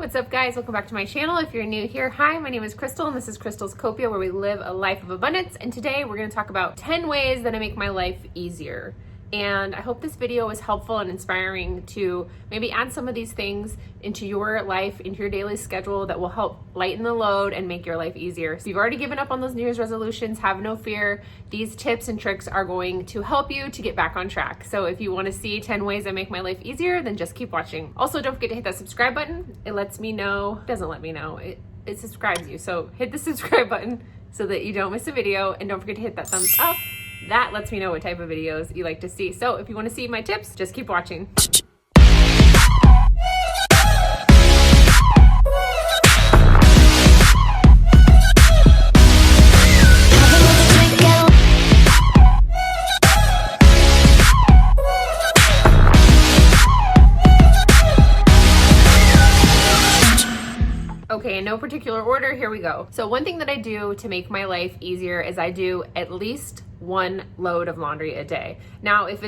What's up, guys? Welcome back to my channel. If you're new here, hi, my name is Crystal and this is Crystal's Copia, where we live a life of abundance. And today we're going to talk about 10 ways that I make my life easier. And I hope this video is helpful and inspiring to maybe add some of these things into your life, into your daily schedule that will help lighten the load and make your life easier. So if you've already given up on those New Year's resolutions, have no fear. These tips and tricks are going to help you to get back on track. So if you want to see 10 ways I make my life easier, then just keep watching. Also, don't forget to hit that subscribe button. It lets me know, it doesn't let me know, it subscribes you. So hit the subscribe button so that you don't miss a video, and don't forget to hit that thumbs up. That lets me know what type of videos you like to see. So if you want to see my tips, just keep watching. Okay, in no particular order, here we go. So one thing that I do to make my life easier is I do at least one load of laundry a day. Now, if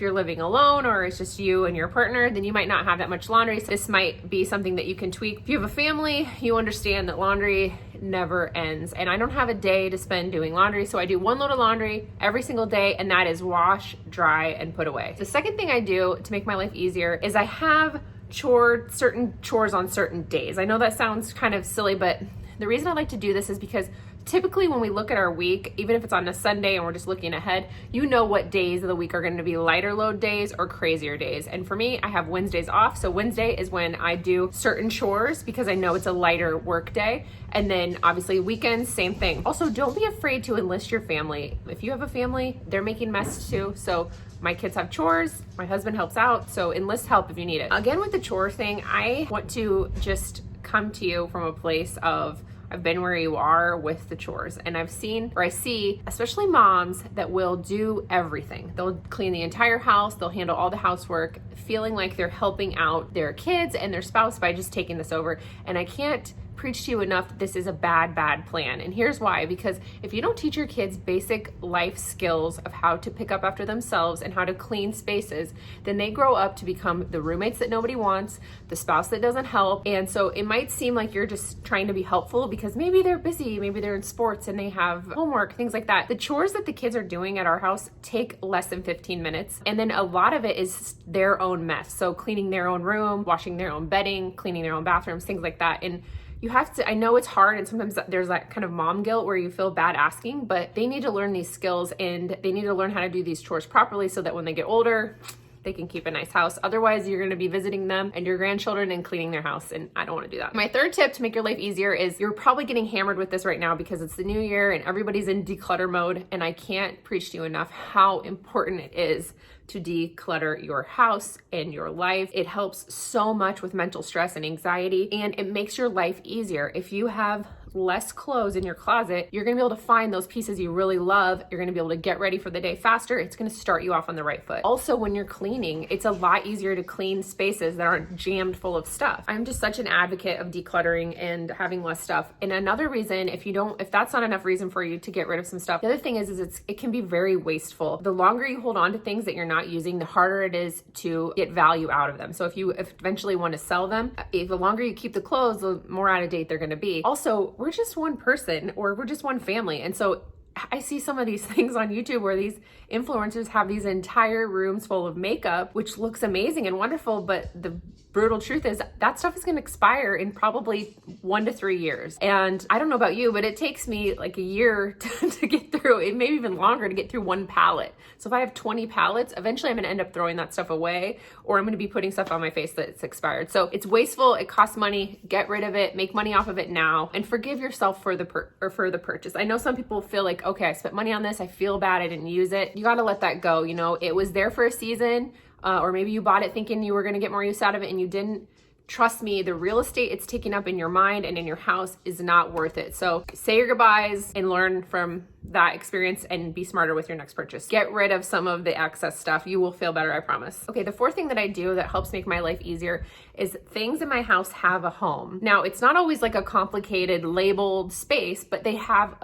you're living alone or it's just you and your partner, then you might not have that much laundry. So this might be something that you can tweak. If you have a family, you understand that laundry never ends. And I don't have a day to spend doing laundry. So I do one load of laundry every single day, and that is wash, dry, and put away. The second thing I do to make my life easier is I have certain chores on certain days. I know that sounds kind of silly, but the reason I like to do this is because typically when we look at our week, even if it's on a Sunday and we're just looking ahead, you know what days of the week are going to be lighter load days or crazier days. And for me, I have Wednesdays off. So Wednesday is when I do certain chores because I know it's a lighter work day. And then obviously weekends, same thing. Also, don't be afraid to enlist your family. If you have a family, they're making mess too. So my kids have chores, my husband helps out, so enlist help if you need it. Again, with the chore thing, I want to just come to you from a place of I've been where you are with the chores, and I see, especially moms that will do everything. They'll clean the entire house, they'll handle all the housework, feeling like they're helping out their kids and their spouse by just taking this over. And I can't preach to you enough that this is a bad plan. And here's why: because if you don't teach your kids basic life skills of how to pick up after themselves and how to clean spaces, then they grow up to become the roommates that nobody wants, the spouse that doesn't help. And so it might seem like you're just trying to be helpful because maybe they're busy, maybe they're in sports and they have homework, things like that. The chores that the kids are doing at our house take less than 15 minutes. And then a lot of it is their own mess. So cleaning their own room, washing their own bedding, cleaning their own bathrooms, things like that. And you have to, I know it's hard, and sometimes there's that kind of mom guilt where you feel bad asking, but they need to learn these skills and they need to learn how to do these chores properly so that when they get older, they can keep a nice house. Otherwise, you're going to be visiting them and your grandchildren and cleaning their house, and I don't want to do that. My third tip to make your life easier is, you're probably getting hammered with this right now because it's the new year and everybody's in declutter mode, and I can't preach to you enough how important it is to declutter your house and your life. It helps so much with mental stress and anxiety, and it makes your life easier. If you have less clothes in your closet, you're gonna be able to find those pieces you really love. You're gonna be able to get ready for the day faster. It's gonna start you off on the right foot. Also, when you're cleaning, it's a lot easier to clean spaces that aren't jammed full of stuff. I'm just such an advocate of decluttering and having less stuff. And another reason, if that's not enough reason for you to get rid of some stuff, the other thing is it can be very wasteful. The longer you hold on to things that you're not using, the harder it is to get value out of them. So if you eventually want to sell them, the longer you keep the clothes, the more out of date they're gonna be. Also, we're just one person, or we're just one family. And so I see some of these things on YouTube where these influencers have these entire rooms full of makeup, which looks amazing and wonderful, but the brutal truth is that stuff is going to expire in probably 1 to 3 years. And I don't know about you, but it takes me like a year to get through, it may even longer to get through one palette. So if I have 20 palettes, eventually I'm going to end up throwing that stuff away, or I'm going to be putting stuff on my face that's expired. So it's wasteful, it costs money, get rid of it, make money off of it now, and forgive yourself for the purchase. I know some people feel like, okay, I spent money on this, I feel bad, I didn't use it. You got to let that go. You know, it was there for a season, or maybe you bought it thinking you were going to get more use out of it and you didn't. Trust me, the real estate it's taking up in your mind and in your house is not worth it. So say your goodbyes and learn from that experience and be smarter with your next purchase. Get rid of some of the excess stuff. You will feel better, I promise. Okay, the fourth thing that I do that helps make my life easier is things in my house have a home. Now, it's not always like a complicated labeled space, but they have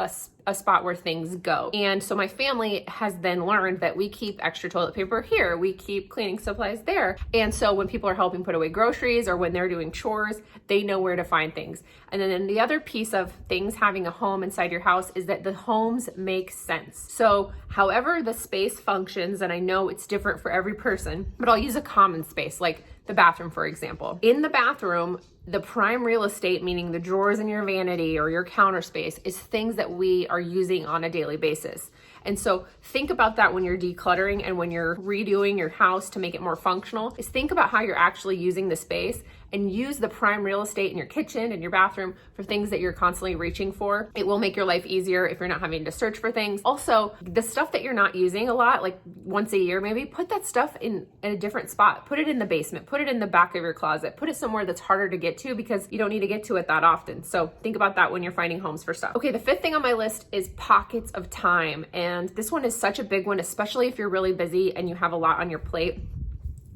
a spot where things go. And so my family has then learned that we keep extra toilet paper here, we keep cleaning supplies there. And so when people are helping put away groceries or when they're doing chores, they know where to find things. And then the other piece of things having a home inside your house is that the homes make sense. So however the space functions, and I know it's different for every person, but I'll use a common space like the bathroom, for example. In the bathroom, the prime real estate, meaning the drawers in your vanity or your counter space, is things that we are using on a daily basis. And so think about that when you're decluttering and when you're redoing your house to make it more functional, is think about how you're actually using the space and use the prime real estate in your kitchen and your bathroom for things that you're constantly reaching for. It will make your life easier if you're not having to search for things. Also, the stuff that you're not using a lot, like once a year, maybe put that stuff in a different spot. Put it in the basement, put it in the back of your closet, put it somewhere that's harder to get to because you don't need to get to it that often. So think about that when you're finding homes for stuff. Okay, the fifth thing on my list is pockets of time. And this one is such a big one, especially if you're really busy and you have a lot on your plate.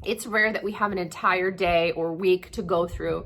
It's rare that we have an entire day or week to go through.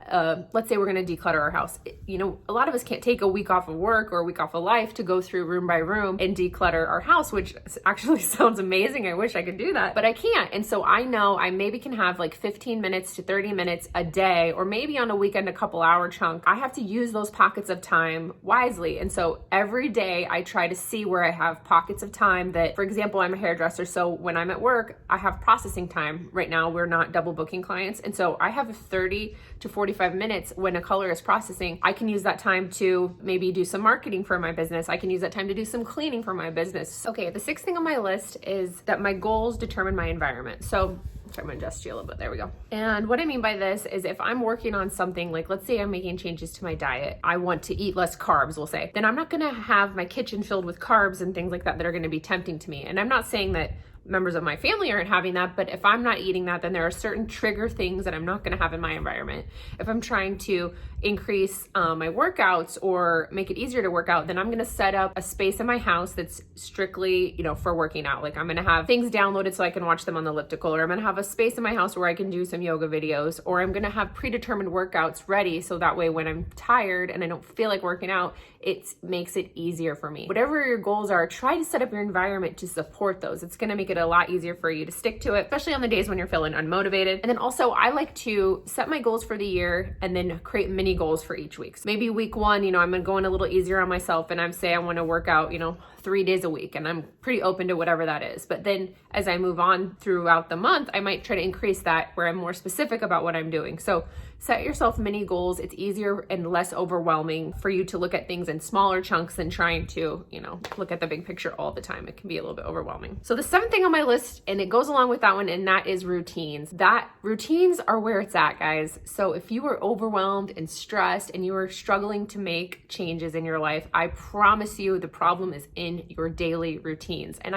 Let's say we're going to declutter our house. You know, a lot of us can't take a week off of work or a week off of life to go through room by room and declutter our house, which actually sounds amazing. I wish I could do that, but I can't. And so I know I maybe can have like 15 minutes to 30 minutes a day, or maybe on a weekend, a couple hour chunk. I have to use those pockets of time wisely. And so every day I try to see where I have pockets of time that, for example, I'm a hairdresser. So when I'm at work, I have processing time. Right now, we're not double booking clients. And so I have 30 to 45 minutes when a color is processing. I can use that time to maybe do some marketing for my business. I can use that time to do some cleaning for my business. Okay, the sixth thing on my list is that my goals determine my environment. So I'm gonna adjust you a little bit. There we go. And what I mean by this is if I'm working on something, like let's say I'm making changes to my diet, I want to eat less carbs, we'll say, then I'm not gonna have my kitchen filled with carbs and things like that that are gonna be tempting to me. And I'm not saying that members of my family aren't having that, but if I'm not eating that, then there are certain trigger things that I'm not going to have in my environment. If I'm trying to increase my workouts or make it easier to work out, then I'm going to set up a space in my house that's strictly, you know, for working out. Like I'm going to have things downloaded so I can watch them on the elliptical, or I'm going to have a space in my house where I can do some yoga videos, or I'm going to have predetermined workouts ready so that way when I'm tired and I don't feel like working out, it makes it easier for me. Whatever your goals are, try to set up your environment to support those. It's going to make it a lot easier for you to stick to it, especially on the days when you're feeling unmotivated. And then also I like to set my goals for the year and then create mini goals for each week. So maybe week one, you know, I'm going a little easier on myself and I'm say I want to work out, you know, 3 days a week, and I'm pretty open to whatever that is. But then as I move on throughout the month, I might try to increase that where I'm more specific about what I'm doing. So set yourself mini goals. It's easier and less overwhelming for you to look at things in smaller chunks than trying to, you know, look at the big picture all the time. It can be a little bit overwhelming. So the seventh thing on my list, and it goes along with that one, and that is routines. Routines are where it's at, guys. So if you are overwhelmed and stressed and you are struggling to make changes in your life, I promise you the problem is in your daily routines. And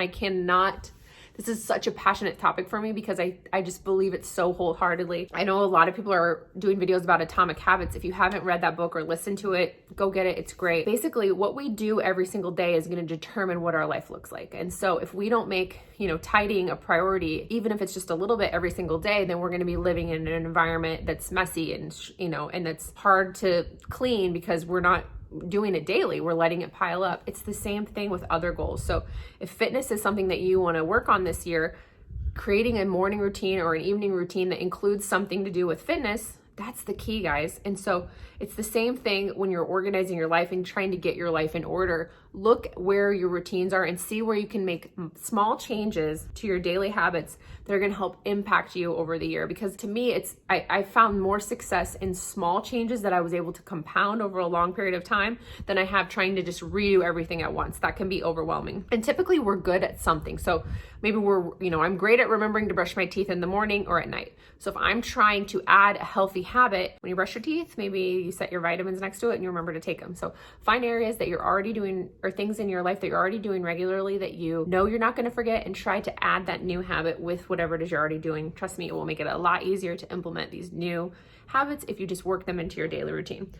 this is such a passionate topic for me because I just believe it so wholeheartedly. I know a lot of people are doing videos about Atomic Habits. If you haven't read that book or listened to it, go get it. It's great. Basically, what we do every single day is going to determine what our life looks like. And so if we don't make, you know, tidying a priority, even if it's just a little bit every single day, then we're going to be living in an environment that's messy and, you know, and that's hard to clean because we're not doing it daily. We're letting it pile up. It's the same thing with other goals. So if fitness is something that you want to work on this year, creating a morning routine or an evening routine that includes something to do with fitness, that's the key, guys. And so it's the same thing when you're organizing your life and trying to get your life in order. Look where your routines are and see where you can make small changes to your daily habits that are going to help impact you over the year. Because to me, I found more success in small changes that I was able to compound over a long period of time than I have trying to just redo everything at once. That can be overwhelming. And typically we're good at something. So maybe I'm great at remembering to brush my teeth in the morning or at night. So if I'm trying to add a healthy habit, when you brush your teeth, maybe you set your vitamins next to it and you remember to take them. So find areas that you're already doing or things in your life that you're already doing regularly that you know you're not going to forget, and try to add that new habit with whatever it is you're already doing. Trust me, it will make it a lot easier to implement these new habits if you just work them into your daily routine.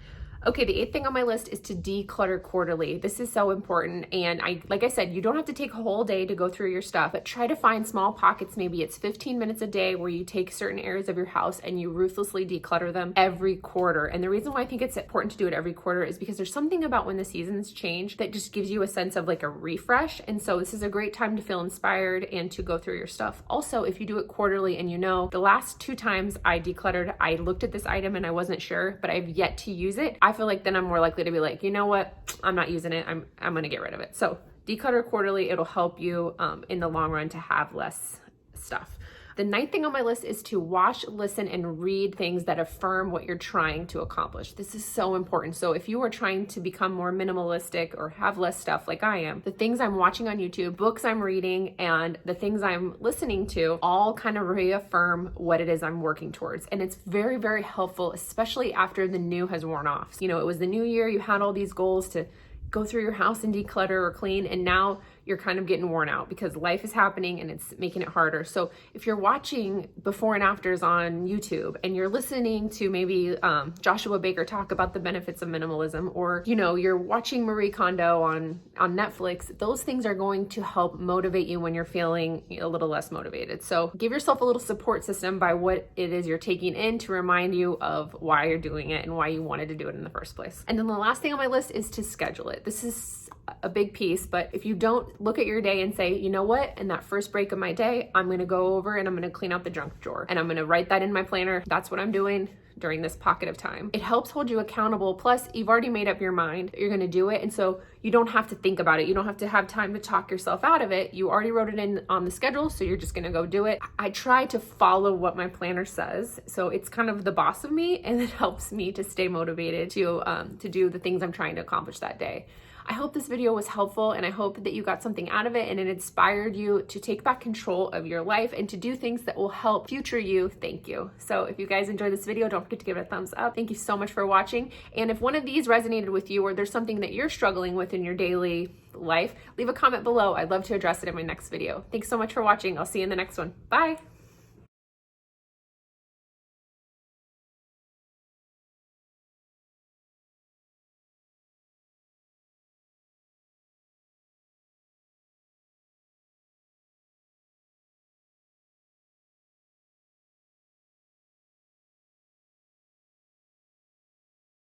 Okay, the 8th thing on my list is to declutter quarterly. This is so important. And like I said, you don't have to take a whole day to go through your stuff, but try to find small pockets. Maybe it's 15 minutes a day where you take certain areas of your house and you ruthlessly declutter them every quarter. And the reason why I think it's important to do it every quarter is because there's something about when the seasons change that just gives you a sense of like a refresh. And so this is a great time to feel inspired and to go through your stuff. Also, if you do it quarterly and the last 2 times I decluttered, I looked at this item and I wasn't sure, but I've yet to use it. I feel like then I'm more likely to be like, you know what, I'm not using it. I'm going to get rid of it. So declutter quarterly. It'll help you in the long run to have less stuff. The 9th thing on my list is to watch, listen, and read things that affirm what you're trying to accomplish. This is so important. So if you are trying to become more minimalistic or have less stuff like I am, the things I'm watching on YouTube, books I'm reading, and the things I'm listening to all kind of reaffirm what it is I'm working towards. And it's very, very helpful, especially after the new has worn off. You know, it was the new year, you had all these goals to go through your house and declutter or clean, and now you're kind of getting worn out because life is happening and it's making it harder. So if you're watching before and afters on YouTube and you're listening to maybe Joshua Baker talk about the benefits of minimalism, or you're watching Marie Kondo on Netflix, those things are going to help motivate you when you're feeling a little less motivated. So give yourself a little support system by what it is you're taking in to remind you of why you're doing it and why you wanted to do it in the first place. And then the last thing on my list is to schedule it. This is a big piece, but if you don't look at your day and say, you know what, in that first break of my day, I'm going to go over and I'm going to clean out the junk drawer and I'm going to write that in my planner. That's what I'm doing during this pocket of time. It helps hold you accountable. Plus, you've already made up your mind that you're going to do it. And so you don't have to think about it. You don't have to have time to talk yourself out of it. You already wrote it in on the schedule, so you're just going to go do it. I try to follow what my planner says. So it's kind of the boss of me, and it helps me to stay motivated to do the things I'm trying to accomplish that day. I hope this video was helpful, and I hope that you got something out of it and it inspired you to take back control of your life and to do things that will help future you thank you. So if you guys enjoyed this video, don't forget to give it a thumbs up. Thank you so much for watching. And if one of these resonated with you, or there's something that you're struggling with in your daily life, leave a comment below. I'd love to address it in my next video. Thanks so much for watching. I'll see you in the next one. Bye.